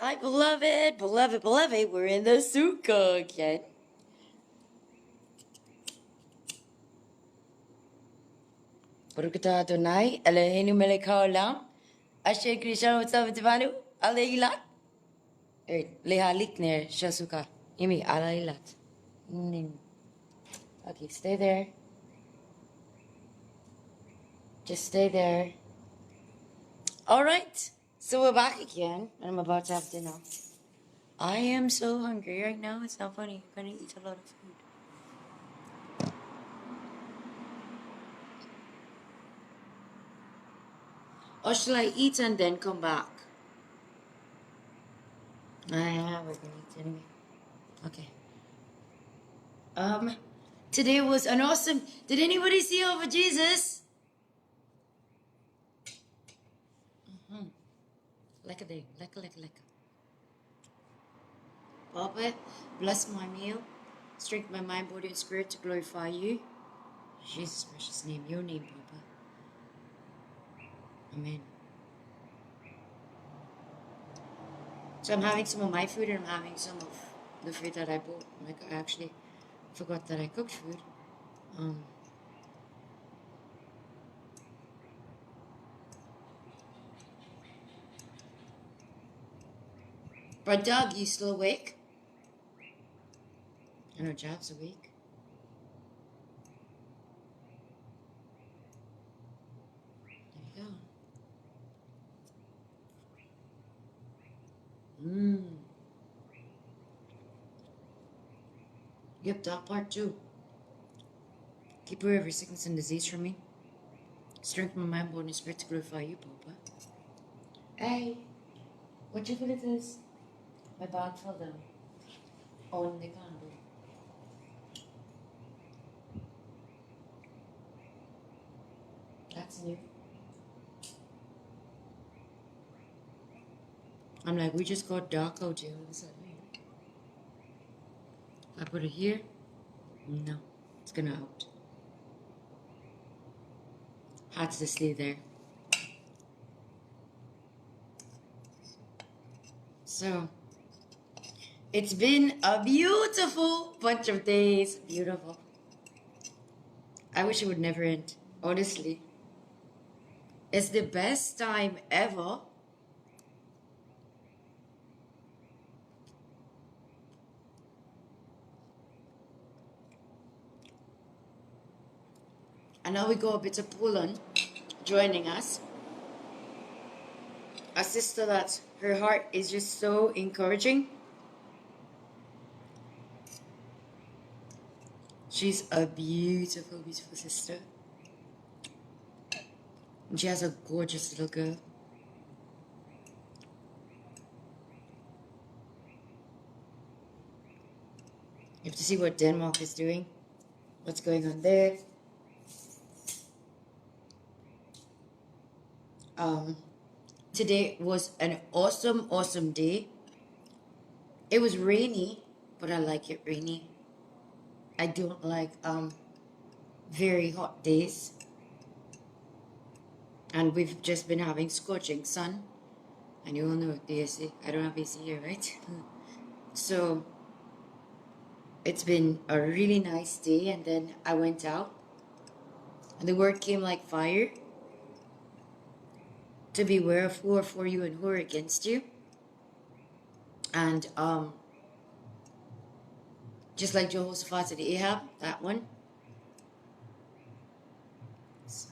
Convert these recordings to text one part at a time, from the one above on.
Hi, beloved, beloved, beloved. We're in the Sukkah again. Baruch atah Adonai, Eloheinu melech haolam, asher krishanu tzavanu aleilat. Lehalik ner shasuka. Imi aleilat. Okay, stay there. Just stay there. All right. So we're back again, and I'm about to have dinner. I am so hungry right now. It's not funny. I'm gonna eat a lot of food. Or shall I eat and then come back? We're gonna eat anyway. Okay. Today was an awesome. Did anybody see over Jesus? Lekker ding. Lekker, lekker, lekker. Papa, bless my meal. Strengthen my mind, body, and spirit to glorify you. Jesus' precious name. Your name, Papa. Amen. So I'm having some of my food and I'm having some of the food that I bought. Like, I actually forgot that I cooked food. But Doug, you still awake? I know Job's awake. There you go. Yep, that part too. Keep away every sickness and disease from me. Strengthen my mind, body, and spirit to glorify you, Papa. Hey, what you feel it is? My bag fell down on the candle. That's new. I'm like, we just got dark out here all of a sudden. If I put it here, no, it's gonna out. Had to stay there. So, it's been a beautiful bunch of days. Beautiful. I wish it would never end, honestly. It's the best time ever. And now we go a bit to Poland, joining us. A sister that her heart is just so encouraging. She's a beautiful, beautiful sister. And she has a gorgeous little girl. You have to see what Denmark is doing. What's going on there. Today was an awesome, awesome day. It was rainy, but I like it rainy. I don't like very hot days. And we've just been having scorching sun. And you all know the AC. I don't have AC here, right? So it's been a really nice day. And then I went out. And the word came like fire. To beware of who are for you and who are against you. And just like Jehoshaphat to Ahab, that one. So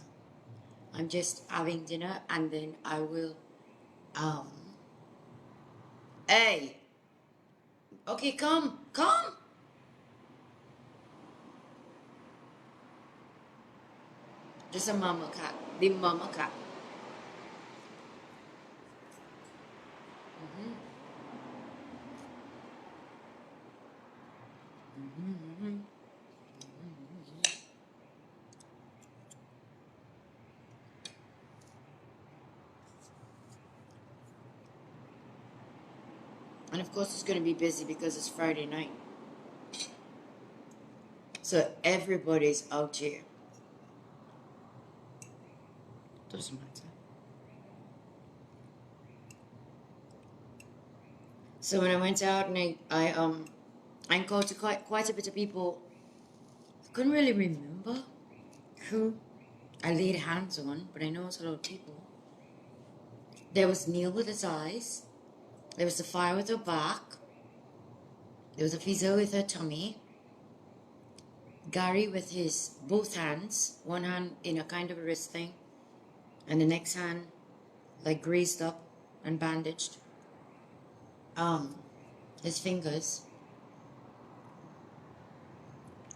I'm just having dinner and then I will hey, okay, come just a mama cat, the mama cat. And of course it's going to be busy because it's Friday night. So everybody's out here. Doesn't matter. So when I went out and I encountered quite a bit of people. I couldn't really remember who I laid hands on, but I know it's a lot of people. There was Neil with his eyes. There was the fire with her back. There was a physio with her tummy. Gary with his both hands, one hand in a kind of a wrist thing, and the next hand like greased up and bandaged. His fingers.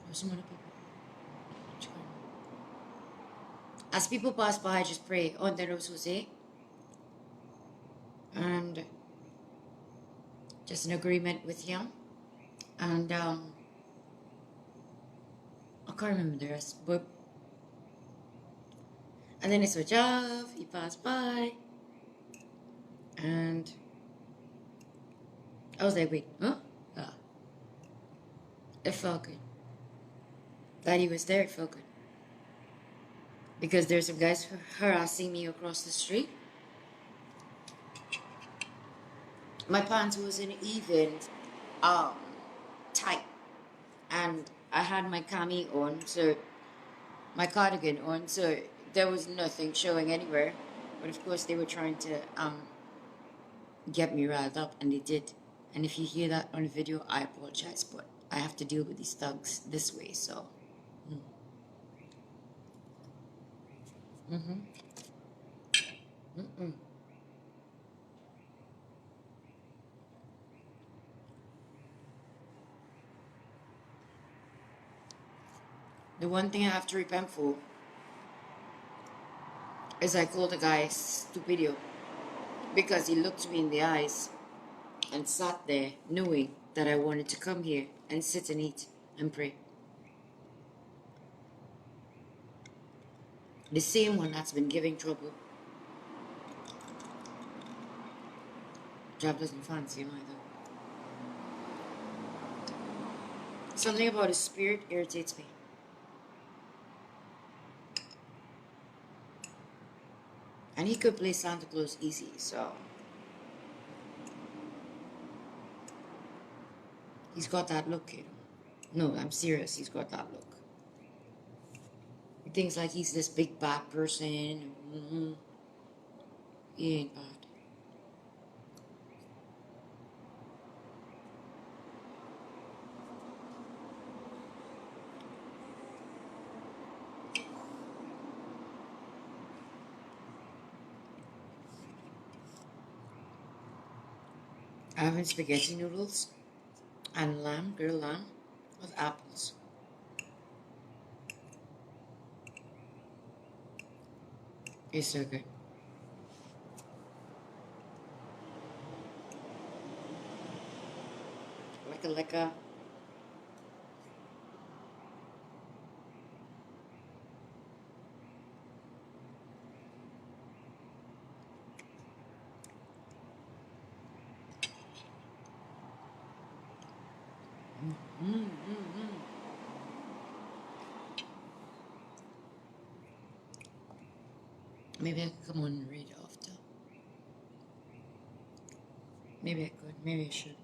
There's some other people. As people pass by, I just pray, "Oh, there was Jose," and just an agreement with him. And I can't remember the rest, but and then I switch off. He passed by, and I was like, "Wait, huh?" It felt good. That he was there, it felt good. Because there's some guys harassing me across the street. My pants wasn't even tight, and I had my cami on, so my cardigan on, so there was nothing showing anywhere. But of course, they were trying to get me riled up, and they did. And if you hear that on the video, I apologize, but I have to deal with these thugs this way, so. The one thing I have to repent for is I called the guy stupidio because he looked me in the eyes and sat there knowing that I wanted to come here and sit and eat and pray. The same one that's been giving trouble. Job doesn't fancy him either. Something about his spirit irritates me. And he could play Santa Claus easy, so. He's got that look, you know. No, I'm serious, he's got that look. He thinks like he's this big bad person. He ain't bad. I'm having spaghetti noodles and lamb, grilled lamb, with apples. It's so good. Lekker. Maybe I could come on and read after. Maybe I could. Maybe I should.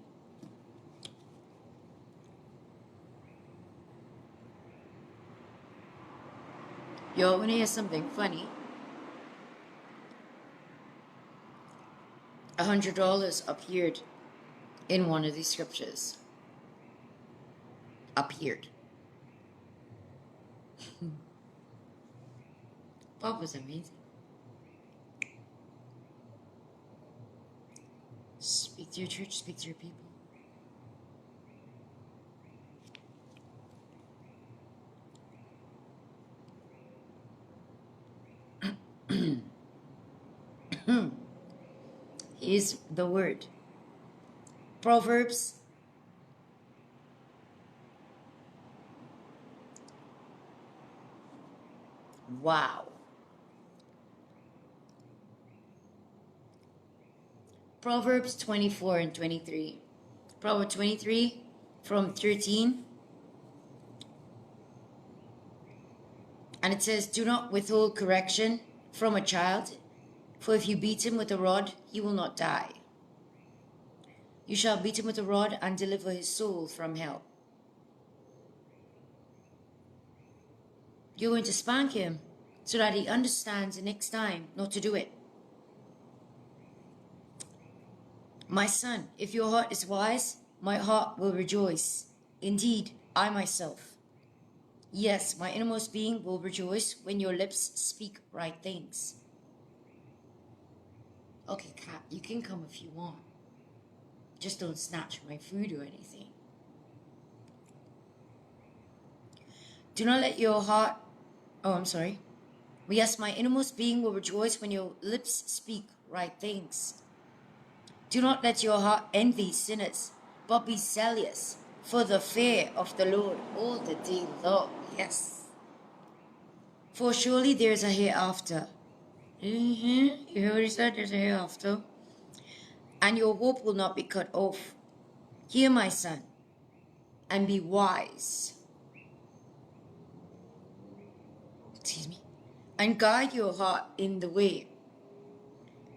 Yo, when I hear something funny, $100 appeared in one of these scriptures. Appeared. Bob was amazing. Speak to your church, speak to your people. Is the word. Proverbs. Wow. Proverbs 24 and 23. Proverbs 23 from 13. And it says, "Do not withhold correction from a child, for if you beat him with a rod, he will not die. You shall beat him with a rod and deliver his soul from hell. You're going to spank him so that he understands the next time not to do it. My son, if your heart is wise, my heart will rejoice. Indeed, I myself. Yes, my innermost being will rejoice when your lips speak right things. Okay, cat, you can come if you want. Just don't snatch my food or anything. Do not let your heart... Oh, I'm sorry. Yes, my innermost being will rejoice when your lips speak right things. Do not let your heart envy sinners, but be zealous for the fear of the Lord all the day long. Yes. For surely there is a hereafter. You heard what he said? There's a hereafter. And your hope will not be cut off. Hear, my son, and be wise. Excuse me. And guide your heart in the way.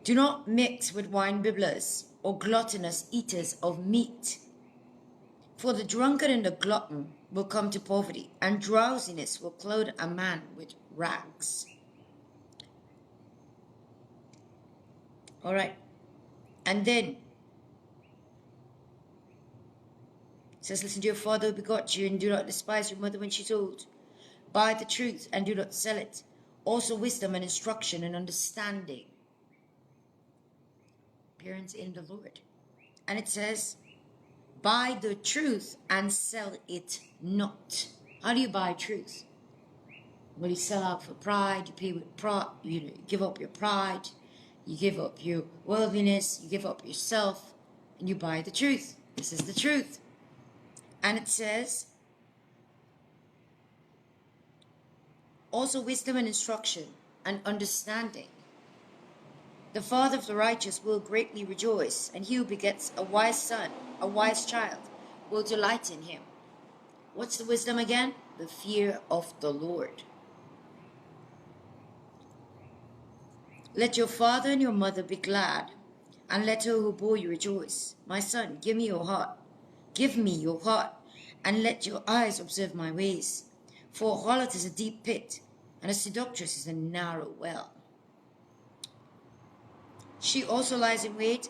Do not mix with wine bibblers or gluttonous eaters of meat. For the drunkard and the glutton will come to poverty, and drowsiness will clothe a man with rags. All right. And then it says, listen to your father who begot you, and do not despise your mother when she's old. Buy the truth and do not sell it. Also wisdom and instruction and understanding. Parents in the Lord. And it says, buy the truth and sell it not. How do you buy truth? Well, you sell out for pride, you pay with pride, you give up your pride, you give up your worldliness, you give up yourself, and you buy the truth. This is the truth. And it says, also wisdom and instruction and understanding. The father of the righteous will greatly rejoice, and he who begets a wise son, a wise child, will delight in him. What's the wisdom again? The fear of the Lord. Let your father and your mother be glad, and let her who bore you rejoice. My son, give me your heart. Give me your heart, and let your eyes observe my ways. For a harlot is a deep pit, and a seductress is a narrow well. She also lies in wait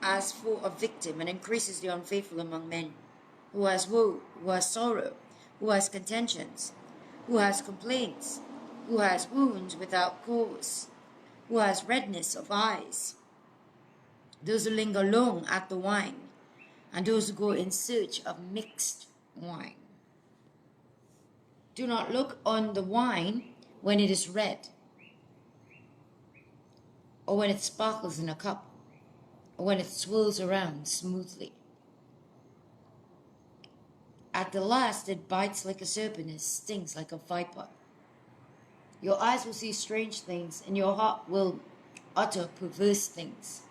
as for a victim, and increases the unfaithful among men. Who has woe, who has sorrow, who has contentions, who has complaints, who has wounds without cause, who has redness of eyes. Those who linger long at the wine, and those who go in search of mixed wine. Do not look on the wine when it is red, or when it sparkles in a cup, or when it swirls around smoothly. At the last it bites like a serpent and stings like a viper. Your eyes will see strange things, and your heart will utter perverse things.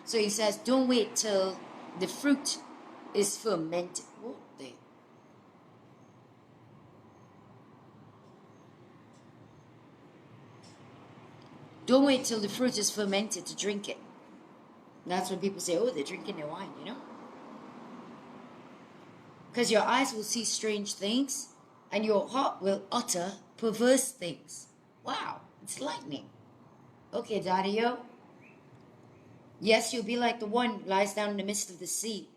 So he says, don't wait till the fruit is fermented. What the? Don't wait till the fruit is fermented to drink it. That's when people say, oh, they're drinking their wine, you know? Because your eyes will see strange things, and your heart will utter perverse things. Wow, it's lightning. Okay, Daddy-o. Yes, you'll be like the one who lies down in the midst of the sea,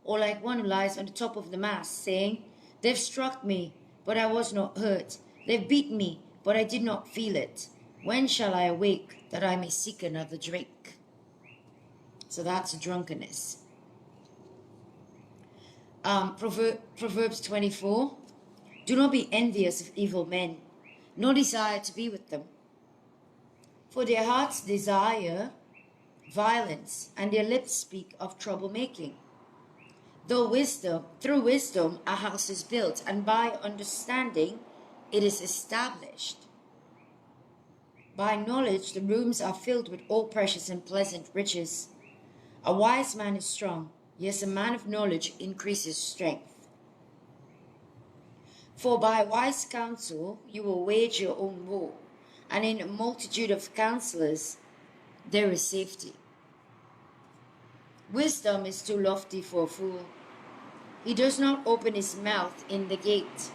or like one who lies on the top of the mast, saying, they've struck me, but I was not hurt. They've beaten me, but I did not feel it. When shall I awake, that I may seek another drink? So that's drunkenness. Proverbs 24. Do not be envious of evil men, nor desire to be with them. For their hearts desire violence, and their lips speak of troublemaking. Through wisdom a house is built, and by understanding it is established. By knowledge the rooms are filled with all precious and pleasant riches. A wise man is strong, yes, a man of knowledge increases strength. For by wise counsel you will wage your own war, and in a multitude of counselors there is safety. Wisdom is too lofty for a fool. He does not open his mouth in the gate.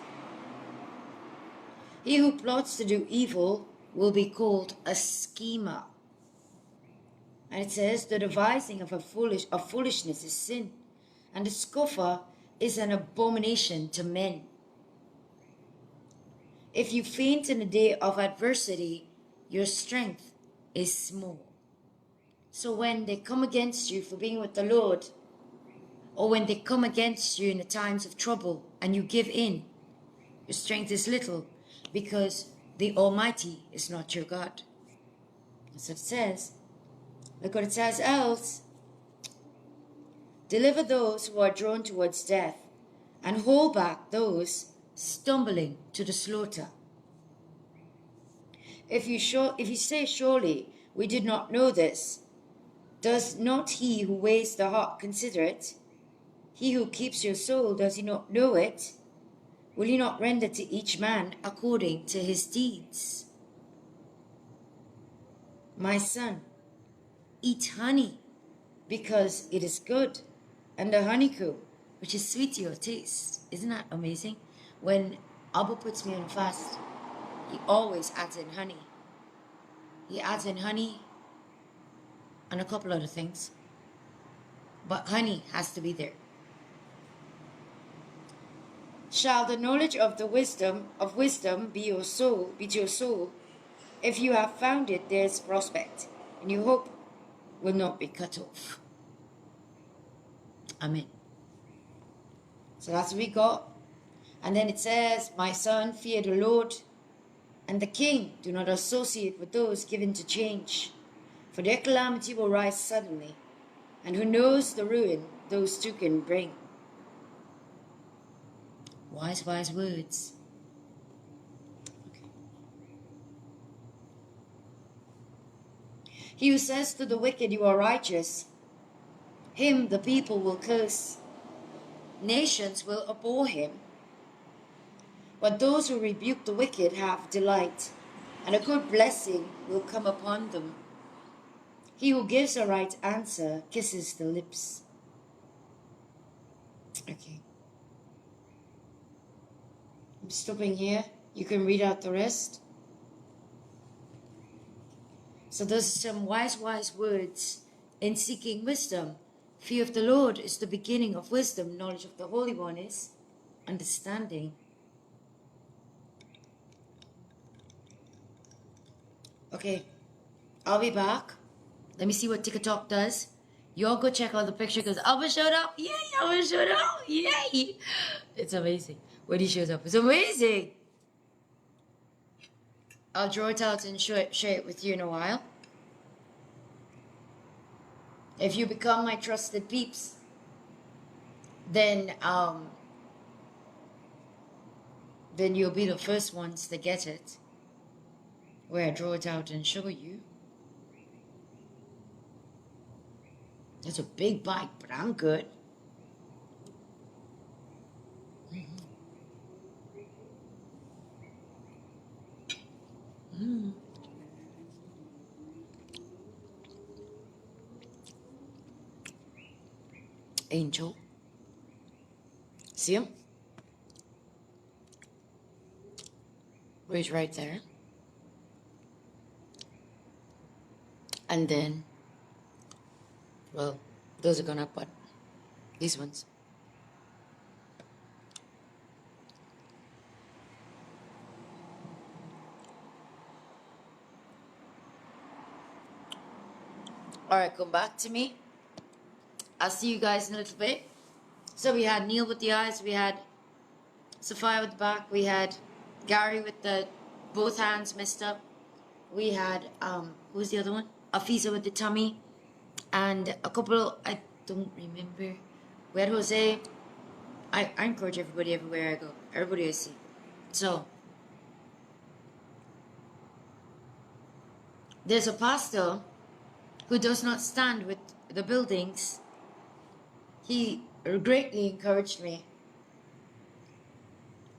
He who plots to do evil will be called a schemer. And it says, the devising of foolishness is sin, and the scoffer is an abomination to men. If you faint in the day of adversity, your strength is small. So when they come against you for being with the Lord, or when they come against you in the times of trouble and you give in, your strength is little, because the Almighty is not your God. That's what it says. Look what it says else. Deliver those who are drawn towards death, and hold back those stumbling to the slaughter. If you say, surely we did not know this, does not he who weighs the heart consider it? He who keeps your soul, does he not know it? Will he not render to each man according to his deeds? My son, eat honey, because it is good, and the honeycomb, which is sweet to your taste. Isn't that amazing? When Abba puts me on a fast, he always adds in honey. He adds in honey and a couple other things, but honey has to be there. Shall the knowledge of wisdom be to your soul? If you have found it, there is prospect, and your hope will not be cut off. Amen. So that's what we got. And then it says, my son, fear the Lord, and the king. Do not associate with those given to change, for their calamity will rise suddenly, and who knows the ruin those two can bring. Wise words. Okay. He who says to the wicked, you are righteous, him the people will curse. Nations will abhor him. But those who rebuke the wicked have delight, and a good blessing will come upon them. He who gives a right answer kisses the lips. Okay. I'm stopping here. You can read out the rest. So those are some wise words in seeking wisdom. Fear of the Lord is the beginning of wisdom. Knowledge of the Holy One is understanding. Okay, I'll be back. Let me see what TikTok does. Y'all go check out the picture because Alba showed up. Yay, Alba showed up. Yay. It's amazing. When he shows up, it's amazing. I'll draw it out and share it with you in a while. If you become my trusted peeps, then you'll be the first ones to get it. Where I draw it out and show you. It's a big bite, but I'm good. Angel. See him? He's right there. And then, well, those are gone up, but these ones. Alright, come back to me. I'll see you guys in a little bit. So we had Neil with the eyes, we had Sophia with the back, we had Gary with the both hands messed up. We had, who's the other one? Afisa with the tummy. And a couple, I don't remember. We had Jose. I encourage everybody everywhere I go. Everybody I see. So, there's a pastor who does not stand with the buildings. He greatly encouraged me.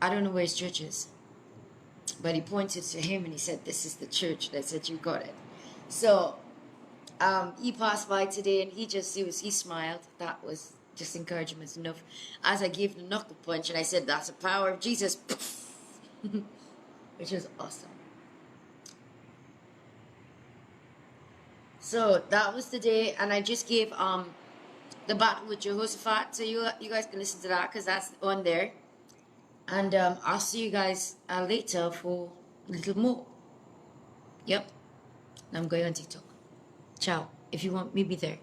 I don't know where his church is. But he pointed to him and he said, this is the church. That said, you got it. So, He passed by today and he smiled. That was just encouragement enough. As I gave the knuckle punch and I said, "That's the power of Jesus," which was awesome. So that was the day, and I just gave the battle with Jehoshaphat. So you guys can listen to that because that's on there. And I'll see you guys later for a little more. Yep. I'm going on TikTok. Ciao. If you want me, be there.